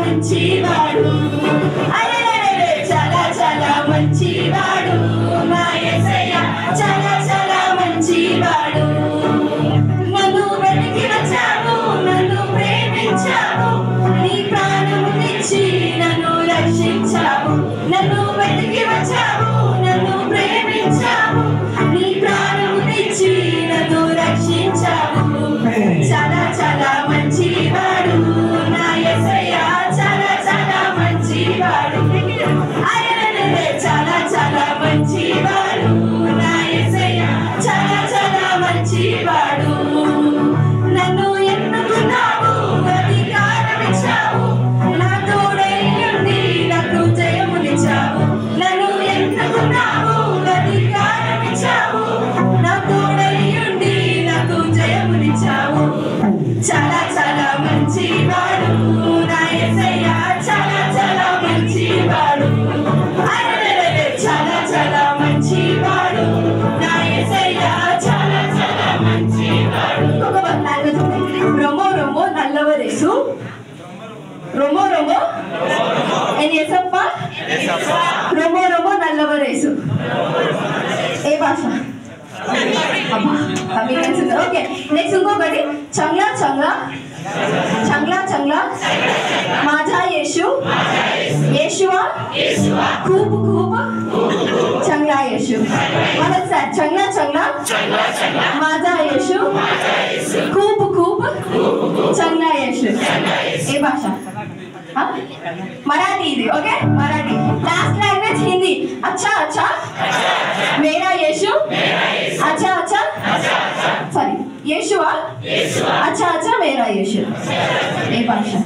మంచివాడు అరెరెరె చాలా చాలా మంచివాడు నా యేసయ్య చాలా చాలా మంచివాడు నన్ను వెతికి వచ్చావు నన్ను ప్రేమించావు నీ ప్రాణమునిచ్చి నన్ను రక్షించావు నన్ను వెతికి వచ్చావు నన్ను ప్రేమించావు నీ ప్రాణమునిచ్చి నన్ను రక్షించావు చాలా చాలా మంచివాడు నా యేసయ్య చాలా చాలా మంచివాడు అరెరెరె చాలా చాలా మంచివాడు నా యేసయ్య చాలా చాలా మంచివాడు నన్ను ఎన్నుకున్నావు అధికారం ఇచ్చావు నా తోడై ఉండి నాకు జయమునిచ్చావు నన్ను ఎన్నుకున్నావు అధికారం ఇచ్చావు నా తోడై ఉండి నాకు జయమునిచ్చావు చాలా చాలా మంచివాడు నా యేసయ్య చాలా చాలా మంచివాడు అరెరెరె చాలా చాలా మంచివాడు నా యేసయ్య చాలా చాలా మంచివాడు ఇంకొక లాంగ్వేజ్ ఉంది రొమో రొమో నల్లవరేసు రొమో రొమో en యేసప్ప రొమో రొమో నల్లవరేసు ఏ భాష అబ్బా తమిళ్ ఓకే నెక్స్ట్ ఇంకొకటి చంగ్లా చంగ్లా చంగ్లా చంగ్లా माझा येशू येशुआ खूप खूप चांगला येशू मला चांगला चांगला माझा येशू खूप खूप चांगला येशू ये भाषा मराठी ఇది okay Marathi last language Hindi अच्छा अच्छा मेरा येशू अच्छा अच्छा सॉरी येशुआ अच्छा अच्छा मेरा येशू ये भाषा